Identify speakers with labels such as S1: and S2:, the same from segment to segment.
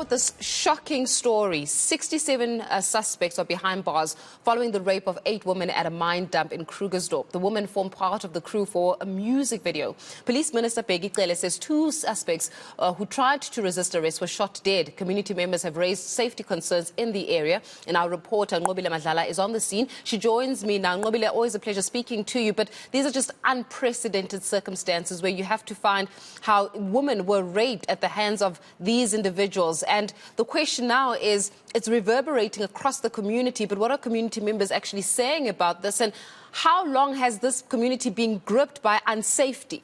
S1: with this shocking story. 67 suspects are behind bars following the rape of 8 women at a mine dump in Krugersdorp. The women formed part of the crew for a music video. Police Minister Cele says 2 suspects who tried to resist arrest were shot dead. Community members have raised safety concerns in the area. And our reporter, Nqobile Madlala, is on the scene. She joins me now. Nqobile, always a pleasure speaking to you, but these are just unprecedented circumstances where you have to find how women were raped at the hands of these individuals. And the question now is, it's reverberating across the community, but what are community members actually saying about this? And how long has this community been gripped by unsafety?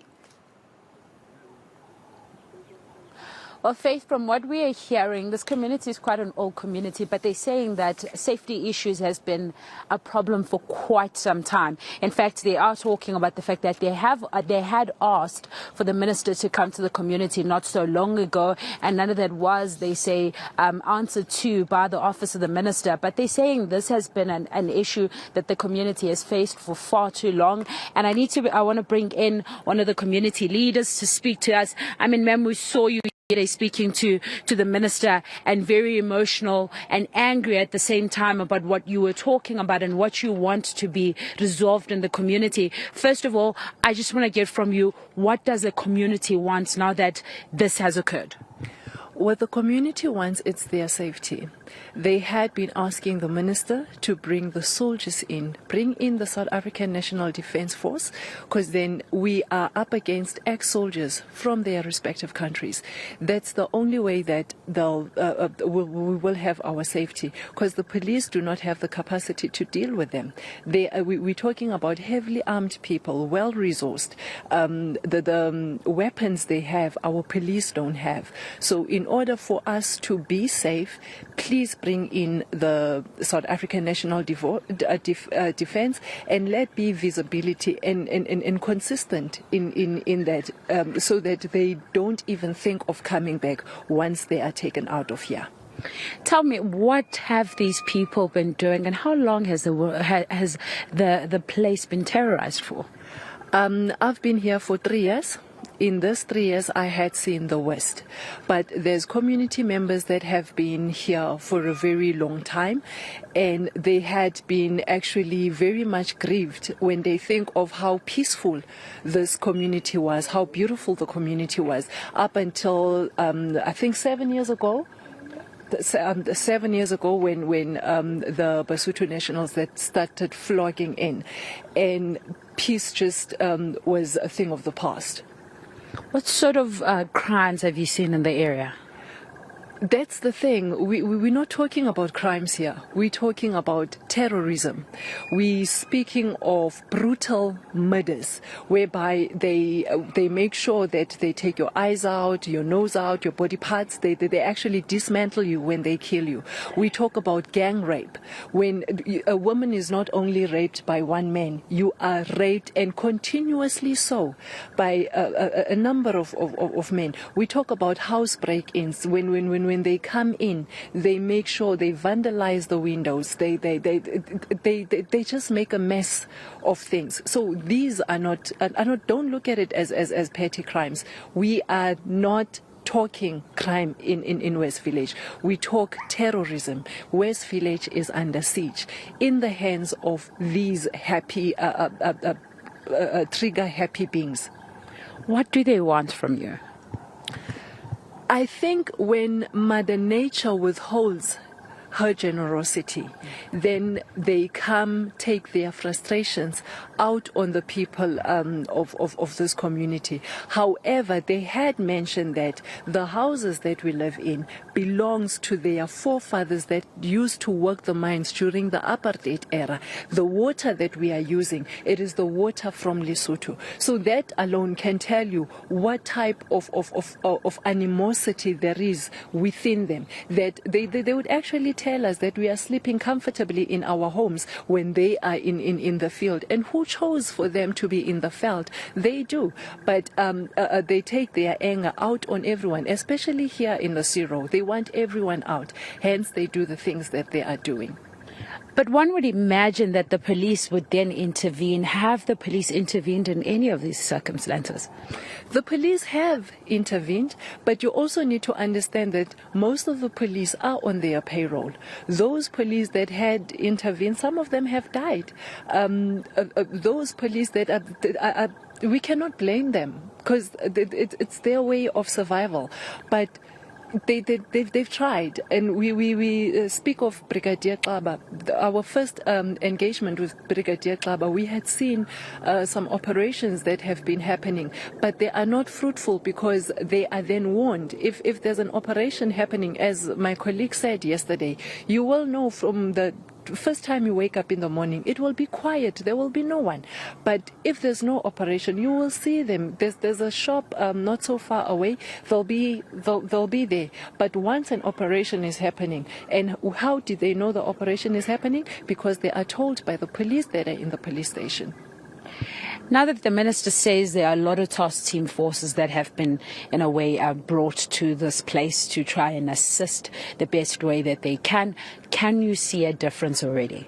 S2: Well, Faith, from what we are hearing, this community is quite an old community, but they're saying that safety issues has been a problem for quite some time. In fact, they are talking about the fact that they had asked for the minister to come to the community not so long ago, and none of that was, they say, answered to by the office of the minister. But they're saying this has been an issue that the community has faced for far too long. And I want to bring in one of the community leaders to speak to us. I mean, ma'am, we saw you speaking to the minister, and very emotional and angry at the same time about what you were talking about and what you want to be resolved in the community. First of all, I just want to get from you, what does the community want now that this has occurred?
S3: What the community wants, it's their safety. They had been asking the minister to bring the soldiers in, bring in the South African National Defence Force, because then we are up against ex-soldiers from their respective countries. That's the only way that we will have our safety, because the police do not have the capacity to deal with them. We're talking about heavily armed people, well-resourced. The weapons they have, our police don't have. So in order for us to be safe, please bring in the South African National Defence and let be visibility and consistent in that, so that they don't even think of coming back once they are taken out of here.
S2: Tell me, what have these people been doing, and how long has the place been terrorized for?
S3: I've been here for 3 years. In those 3 years, I had seen the worst. But there's community members that have been here for a very long time, and they had been actually very much grieved when they think of how peaceful this community was, how beautiful the community was, up until, I think 7 years ago. 7 years ago when the Basotho nationals that started flogging in, and peace just was a thing of the past.
S2: What sort of crimes have you seen in the area?
S3: That's the thing. We're not talking about crimes here. We're talking about terrorism. We're speaking of brutal murders, whereby they make sure that they take your eyes out, your nose out, your body parts. They actually dismantle you when they kill you. We talk about gang rape. When a woman is not only raped by one man, you are raped, and continuously so, by a number of men. We talk about house break-ins. When they come in, they make sure they vandalize the windows. They just make a mess of things. So these are not. Don't look at it as petty crimes. We are not talking crime in West Village. We talk terrorism. West Village is under siege in the hands of these happy, trigger happy beings.
S2: What do they want from you?
S3: I think when Mother Nature withholds her generosity, then they take their frustrations out on the people of this community. However, they had mentioned that the houses that we live in belongs to their forefathers that used to work the mines during the apartheid era. The water that we are using, it is the water from Lesotho. So that alone can tell you what type of animosity there is within them, that they would actually tell us that we are sleeping comfortably in our homes when they are in the field. And who chose for them to be in the field? They do. But they take their anger out on everyone, especially here in the Zero. They want everyone out. Hence, they do the things that they are doing.
S2: But one would imagine that the police would then intervene. Have the police intervened in any of these circumstances?
S3: The police have intervened, but you also need to understand that most of the police are on their payroll. Those police that had intervened, some of them have died. Those police that are we cannot blame them because it's their way of survival. But they've tried, and we speak of Brigadier Xaba. Our first engagement with Brigadier Xaba, we had seen some operations that have been happening, but they are not fruitful because they are then warned. If there's an operation happening, as my colleague said yesterday, you will know from the first time you wake up in the morning, it will be quiet, there will be no one. But if there's no operation, you will see them. There's a shop not so far away, they'll be there. But once an operation is happening, and how did they know the operation is happening? Because they are told by the police that are in the police station.
S2: Now that the minister says there are a lot of task team forces that have been, in a way, brought to this place to try and assist the best way that they can you see a difference already?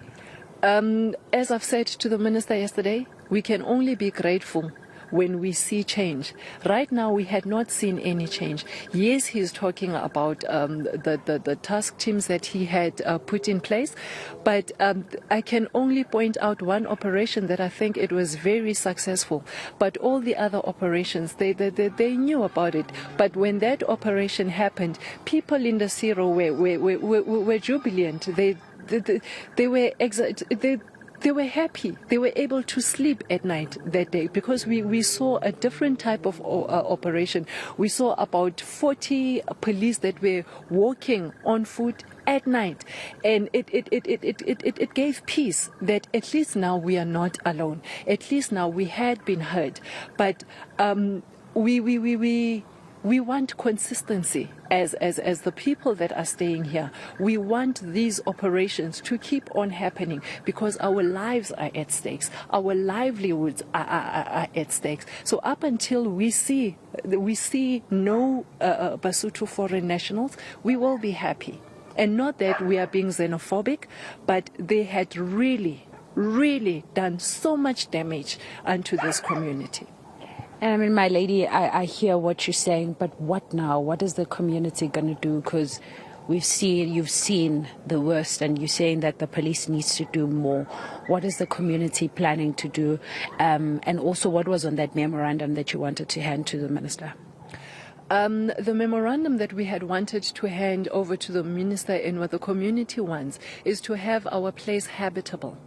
S3: As I've said to the minister yesterday, we can only be grateful when we see change. Right now, we had not seen any change. Yes, he's talking about the task teams that he had put in place, but I can only point out one operation that I think it was very successful. But all the other operations, they knew about it. But when that operation happened, people in the Zero were jubilant. They were happy. They were able to sleep at night that day because we saw a different type of operation. We saw about 40 police that were walking on foot at night, and it gave peace that at least now we are not alone. At least now we had been heard. But we want consistency as the people that are staying here. We want these operations to keep on happening because our lives are at stakes. Our livelihoods are at stakes. So up until we see no Basotho foreign nationals, we will be happy. And not that we are being xenophobic, but they had really done so much damage unto this community.
S2: And I mean, my lady, I hear what you're saying, but what now? What is the community going to do? Because you've seen the worst, and you're saying that the police needs to do more. What is the community planning to do? And also, what was on that memorandum that you wanted to hand to the minister?
S3: The memorandum that we had wanted to hand over to the minister and what the community wants is to have our place habitable.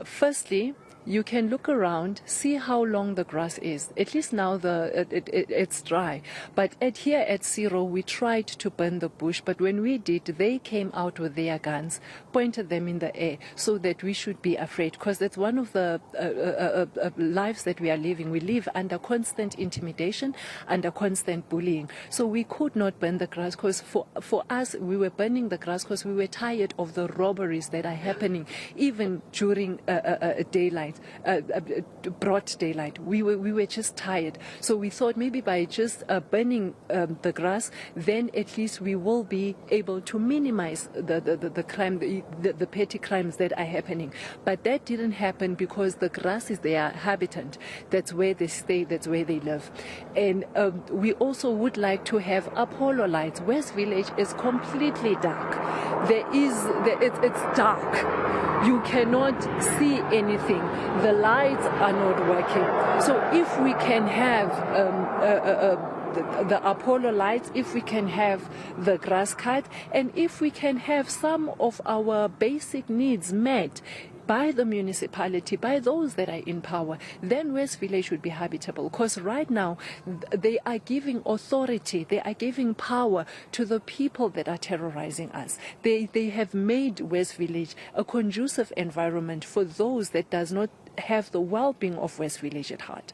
S3: Firstly, you can look around, see how long the grass is. At least now it's dry. But here at Zero, we tried to burn the bush. But when we did, they came out with their guns, pointed them in the air so that we should be afraid. Because that's one of the lives that we are living. We live under constant intimidation, under constant bullying. So we could not burn the grass because for us, we were burning the grass because we were tired of the robberies that are happening, even during daylight. Broad daylight. We were just tired. So we thought maybe by just burning the grass, then at least we will be able to minimize the crime, the petty crimes that are happening. But that didn't happen because the grass is their habitat. That's where they stay. That's where they live. And we also would like to have Apollo lights. West Village is completely dark. It's dark. You cannot see anything. The lights are not working. So if we can have the Apollo lights, if we can have the grass cut, and if we can have some of our basic needs met by the municipality, by those that are in power, then West Village should be habitable. Because right now, they are giving authority, they are giving power to the people that are terrorizing us. They have made West Village a conducive environment for those that does not have the well-being of West Village at heart.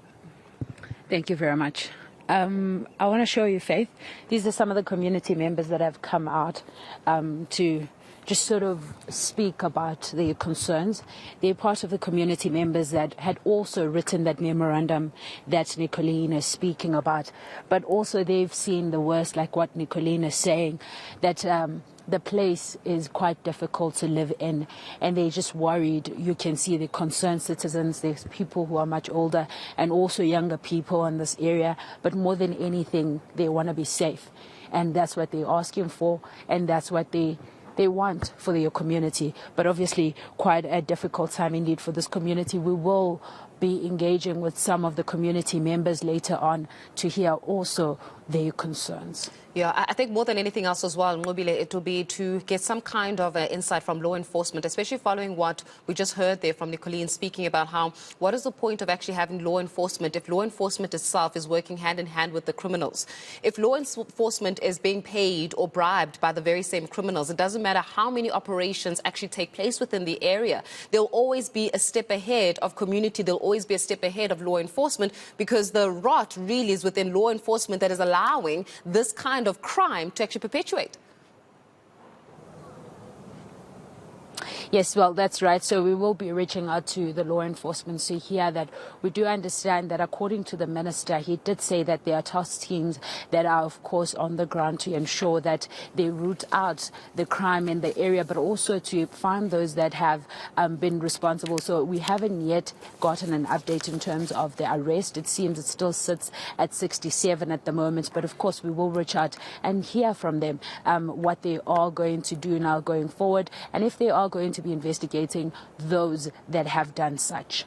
S2: Thank you very much. I want to show you, Faith. These are some of the community members that have come out to just sort of speak about their concerns. They're part of the community members that had also written that memorandum that Nicolene is speaking about. But also they've seen the worst, like what Nicolene is saying, that the place is quite difficult to live in, and they're just worried. You can see the concerned citizens. There's people who are much older and also younger people in this area, but more than anything, they want to be safe, and that's what they're asking for, and that's what they want for their community. But obviously quite a difficult time indeed for this community. We will be engaging with some of the community members later on to hear also their concerns.
S1: Yeah, I think more than anything else as well, Nqobile, it will be to get some kind of insight from law enforcement, especially following what we just heard there from Nicolene speaking about how, what is the point of actually having law enforcement if law enforcement itself is working hand in hand with the criminals? If law enforcement is being paid or bribed by the very same criminals, it doesn't matter how many operations actually take place within the area. There'll always be a step ahead of community. There'll always be a step ahead of law enforcement, because the rot really is within law enforcement that is allowing this kind of crime to actually perpetuate.
S2: Yes, well, that's right. So we will be reaching out to the law enforcement to hear that. We do understand that according to the minister, he did say that there are task teams that are, of course, on the ground to ensure that they root out the crime in the area, but also to find those that have been responsible. So we haven't yet gotten an update in terms of the arrest. It seems it still sits at 67 at the moment, but of course we will reach out and hear from them what they are going to do now going forward, and if they are going to be investigating those that have done such.